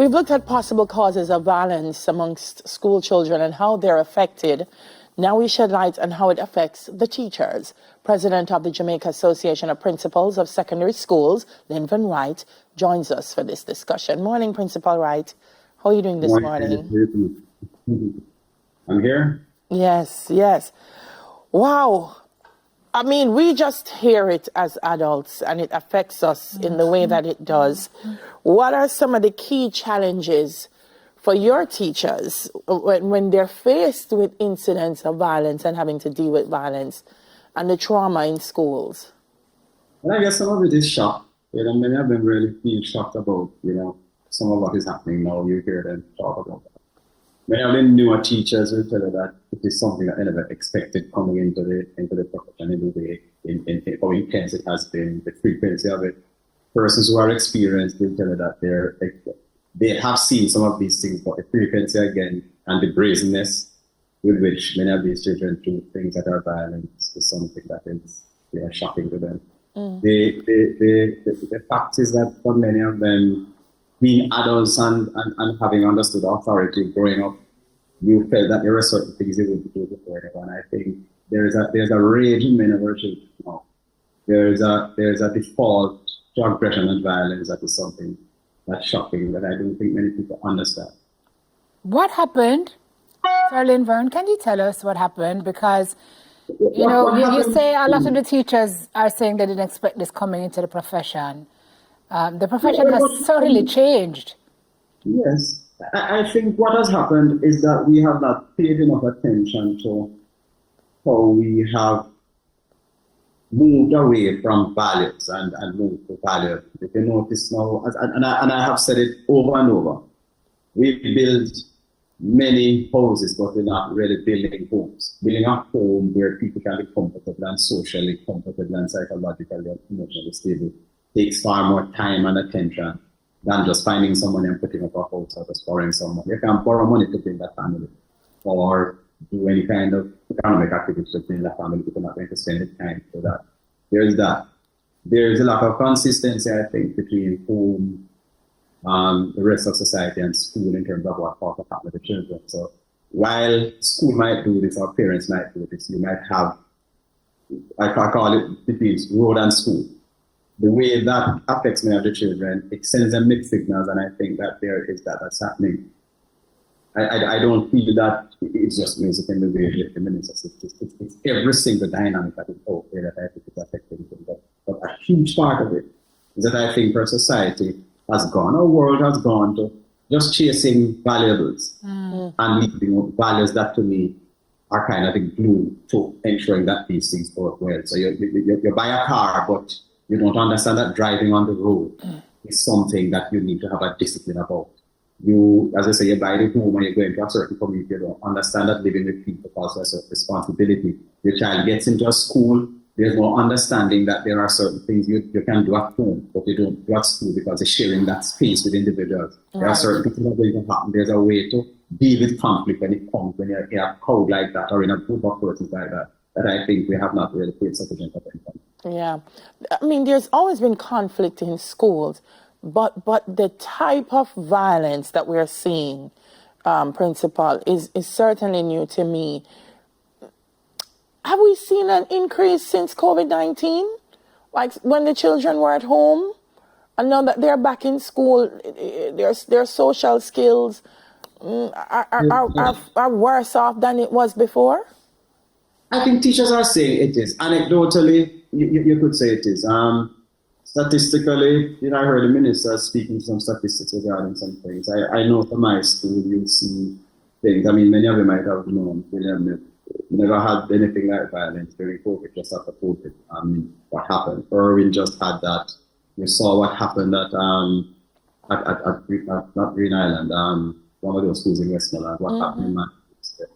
We've looked at possible causes of violence amongst school children and how they're affected. Now we shed light on how it affects the teachers. President of the Jamaica Association of Principals of Secondary Schools, Linvern Wright, joins us for this discussion. Morning, Principal Wright. How are you doing this morning? I'm here. Yes, yes. Wow. I mean, we just hear it as adults and it affects us in the way that it does. What are some of the key challenges for your teachers when they're faced with incidents of violence and having to deal with violence and the trauma in schools? Well, I guess some of it is shock. Many of them really feel shocked about, some of what is happening now. You hear them talk about that. Many of them newer teachers will tell you that it is something that they never expected coming into the profession in the way, in how intense it has been, the frequency of it. Persons who are experienced will tell you that they have seen some of these things, but the frequency again and the brazenness with which many of these children do things that are violent is something that is shocking to them. The fact is that for many of them, being adults and having understood authority growing up, you felt that there were certain things they wouldn't do before. And I think there's a rage in many of our children now. There's a default to aggression and violence that is something that's shocking that I don't think many people understand. What happened? Sir Linvern, can you tell us what happened? Because you say a lot of the teachers are saying they didn't expect this coming into the profession. The profession has certainly changed. Yes. I think what has happened is that we have not paid enough attention to how we have moved away from values and moved to value. If you notice now, and I have said it over and over, we build many houses, but we're not really building homes. Building a home where people can be comfortable and socially comfortable and psychologically and emotionally stable takes far more time and attention than just finding someone and putting up a house or just borrowing someone. You can borrow money to build a family or do any kind of economic activity to build a family, but you're not going to spend the time for that. There's that. There's a lack of consistency, I think, between home, the rest of society and school in terms of what part of happen with the children. So while school might do this or parents might do this, you might have, I call it between road and school. The way that affects many of the children, it sends them mixed signals, and I think that there is that's happening. I don't feel that it's just music in the way the ministers. It's every single dynamic that is out there that I think is affecting them. But a huge part of it is that I think our society has gone, our world has gone to just chasing valuables and leaving values that to me are kind of the glue to ensuring that these things work well. So you buy a car, but you don't understand that driving on the road is something that you need to have a discipline about. You, as I say, you buy the home and you go into a certain community, you don't understand that living with people also has a responsibility. Your child gets into a school, there's no understanding that there are certain things you can do at home, but you don't do at school because you're sharing that space with individuals. Right. There are certain things that are going to happen. There's a way to deal with conflict when it comes, when you're in a crowd like that or in a group of persons like that I think we have not really paid sufficient attention. Yeah. I mean, there's always been conflict in schools, but the type of violence that we're seeing, Principal, is certainly new to me. Have we seen an increase since COVID-19? Like when the children were at home and now that they're back in school, their social skills are worse off than it was before? I think teachers are saying it is. Anecdotally, you could say it is. Statistically, I heard the minister speaking to some statistics regarding some things. I know from my school, you see things. I mean, many of them might have known. Never had anything like violence during COVID, just after COVID. What happened? Irwin just had that. You saw what happened at not Green Island, one of those schools in Westmoreland. What happened in Manchester?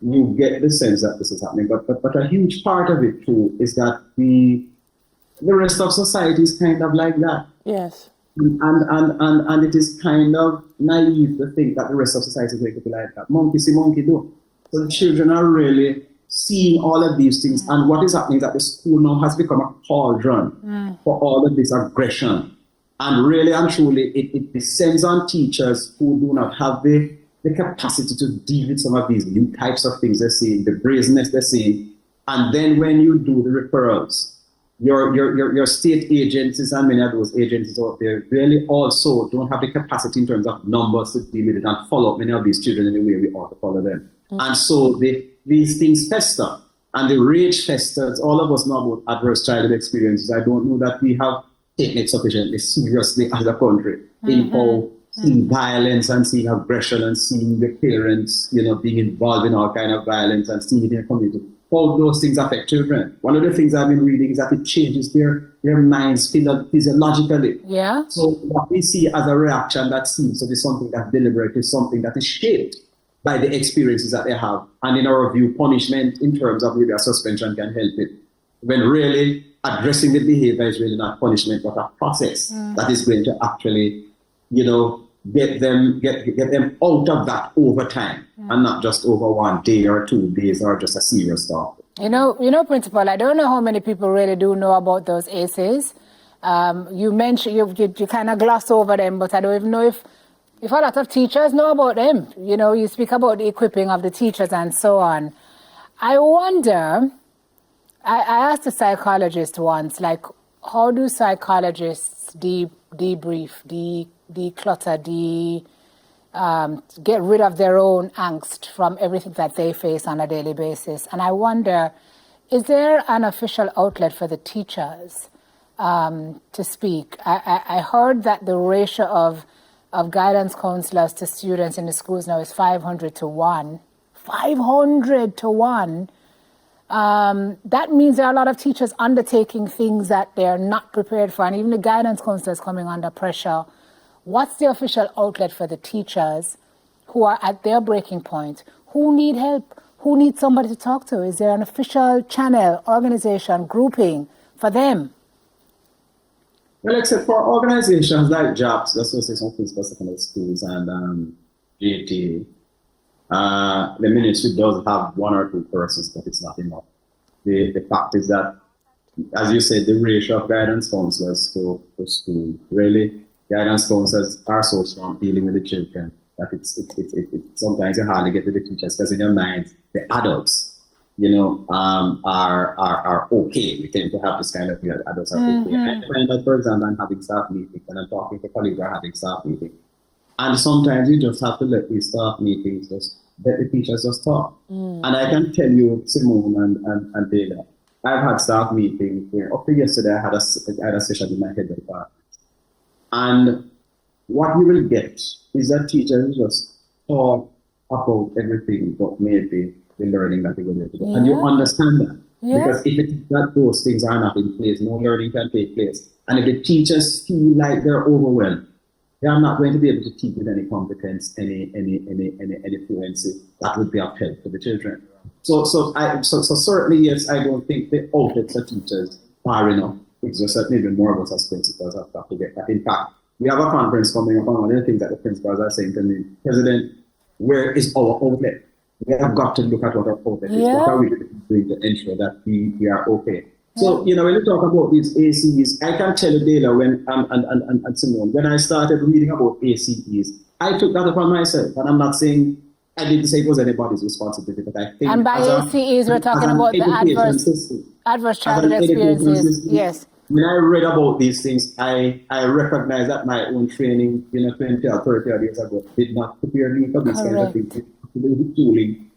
You get the sense that this is happening, but a huge part of it too is that the rest of society is kind of like that. Yes. And it is kind of naive to think that the rest of society is going to be like that. Monkey see, monkey do. So the children are really seeing all of these things. And what is happening is that the school now has become a cauldron for all of this aggression And really and truly, it descends on teachers who do not have the capacity to deal with some of these new types of things they're seeing, the brazenness they're seeing. And then when you do the referrals, your state agencies and many of those agencies out there really also don't have the capacity in terms of numbers to deal with it and follow up many of these children in the way we ought to follow them. And so these things fester and the rage festers. All of us know about adverse childhood experiences. I don't know that we have taken it sufficiently seriously as a country in how seeing violence and seeing aggression and seeing the parents, being involved in all kind of violence and seeing it in the community. All those things affect children. One of the things I've been reading is that it changes their minds physiologically. Yeah. So what we see as a reaction that seems to be something that's deliberate is something that is shaped by the experiences that they have. And in our view, punishment in terms of maybe a suspension can help it. When really addressing the behavior is really not punishment, but a process that is going to actually, get them out of that over time and not just over 1 day or 2 days or just a serious talk. Principal, I don't know how many people really do know about those ACEs. You mentioned, you kind of gloss over them, but I don't even know if a lot of teachers know about them. You speak about the equipping of the teachers and so on. I wonder, I asked a psychologist once, like, how do psychologists debrief, declutter, get rid of their own angst from everything that they face on a daily basis? And I wonder, is there an official outlet for the teachers to speak? I heard that the ratio of guidance counselors to students in the schools now is 500 to 1. 500 to 1. That means there are a lot of teachers undertaking things that they're not prepared for, and even the guidance counselors coming under pressure. What's the official outlet for the teachers who are at their breaking point, who need help, who need somebody to talk to? Is there an official channel, organization, grouping for them? Well, except for organizations like JAPS, the Association of Principal Secondary Schools, and JTA, the ministry does have 1 or 2 persons, but it's not enough. The fact is that, as you said, the ratio of guidance counselors to school, really, guidance counselors are so strong dealing with the children that it's sometimes you hardly get to the teachers, because in your mind, the adults, are okay. We tend to have this kind of adults are okay. I find that, for example, I'm having staff meetings and I'm talking to colleagues who are having staff meetings. And sometimes you just have to let these staff meetings let the teachers just talk. And I can tell you, Simone and Taylor, I've had staff meetings where up to yesterday I had a session in my head department. And what you will get is that teachers just talk about everything but maybe the learning that they're going to do. And you understand that. Because if it is that those things are not in place, no learning can take place. And if the teachers feel like they're overwhelmed, they are not going to be able to teach with any competence, any fluency that would be of help to the children. So certainly, yes, I don't think the outlets for teachers are enough. It's just that maybe more of us as principals have to get that. In fact, we have a conference coming up, and one of the things that the principals are saying to me, President, where is our outlet? We have got to look at what our outlet is. What are we doing to ensure that we are okay? So, when you talk about these ACEs, I can tell you, Dela, when and Simone, when I started reading about ACEs, I took that upon myself. And I'm not saying, I didn't say it was anybody's responsibility, but I think... And by ACEs, we're talking about the adverse childhood experiences. Yes. When I read about these things, I recognize that my own training, 20 or 30 years ago, did not prepare me for these kind of things.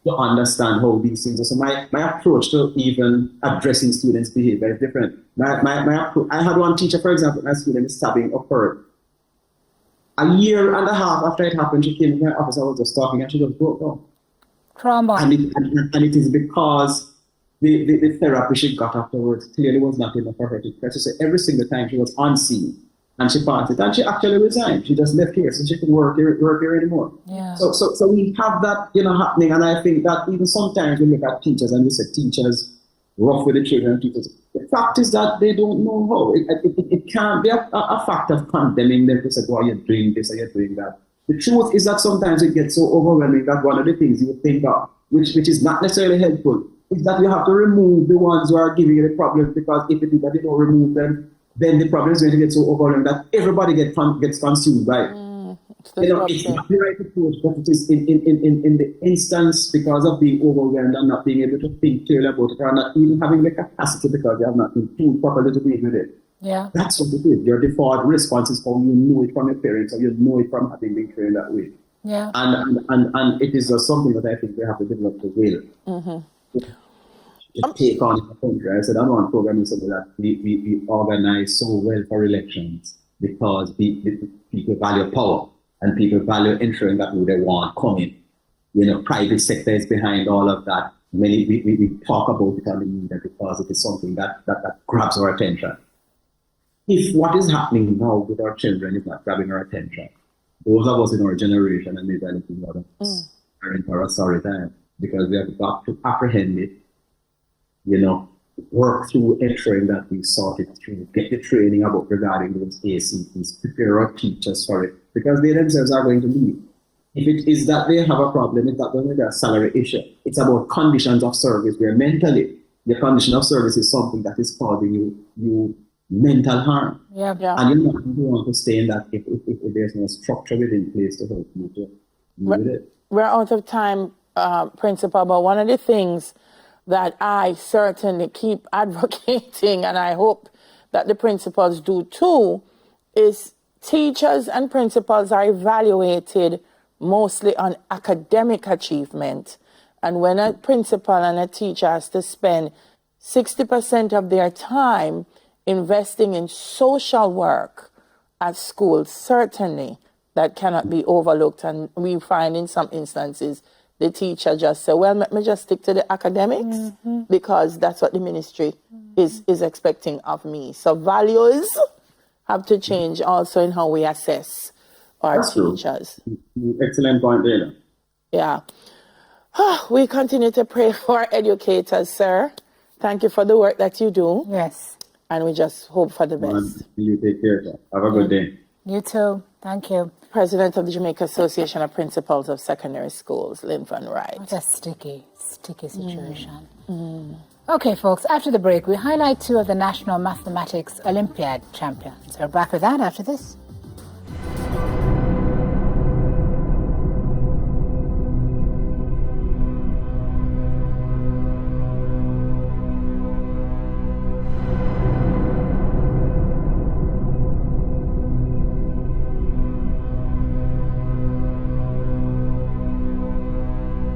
To understand how these things are. So my approach to even addressing students' behavior is different. I had one teacher, for example, my student stabbing occurred. A year and a half after it happened, she came to my office, I was just talking, and she just broke down. Trauma. And it is because the therapy she got afterwards clearly was not enough for her to press. So every single time she was on scene, and she passed it, and she actually resigned. She just left here, so she couldn't work here anymore. Yeah. So we have that, happening, and I think that even sometimes we look at teachers and we say teachers rough with the children. Teachers, the fact is that they don't know how. It can't be a fact of condemning them to say, "Oh, you're doing this or you're doing that." The truth is that sometimes it gets so overwhelming that one of the things you think of, which is not necessarily helpful, is that you have to remove the ones who are giving you the problems, because if you do that, you don't remove them, then the problem is going to get so overwhelming that everybody gets consumed by it. It's not the right approach, but it is in the instance, because of being overwhelmed and not being able to think clearly about it, or not even having the capacity because they have not been tuned properly to deal with it. Yeah. That's what it is. Your default response is how you know it from your parents, or you know it from having been trained that way. Yeah. And it is just something that I think we have to develop the will. To take on the country. I said, I'm on program is something that we organize so well for elections because people value power. And people value ensuring that who they want coming. Private sector is behind all of that. We talk about it on the media because it is something that grabs our attention. If what is happening now with our children is not grabbing our attention, those of us in our generation and maybe a little bit of us are in for a sorry time because we have got to apprehend it, work through ensuring that we sort it through, get the training about regarding those ACTs, prepare our teachers for it, because they themselves are going to leave. If it is that they have a problem, it's not going to be a salary issue. It's about conditions of service where mentally the condition of service is something that is causing you mental harm. Yeah. And you're not going to want to stay in that if there's no structure within place to help you to deal with it. We're out of time, Principal, but one of the things that I certainly keep advocating, and I hope that the principals do too, is teachers and principals are evaluated mostly on academic achievement. And when a principal and a teacher has to spend 60% of their time investing in social work at school, certainly that cannot be overlooked. And we find in some instances the teacher just say, well, let me just stick to the academics because that's what the ministry is expecting of me. So values have to change also in how we assess our That's teachers. True. Excellent point there. Yeah. We continue to pray for educators, sir. Thank you for the work that you do. Yes. And we just hope for the best. You take care, sir. Have a good day. You too. Thank you. President of the Jamaica Association of Principals of Secondary Schools, Linvern Wright. What a sticky situation. Okay, folks, after the break, we highlight two of the National Mathematics Olympiad champions. We're back with that after this.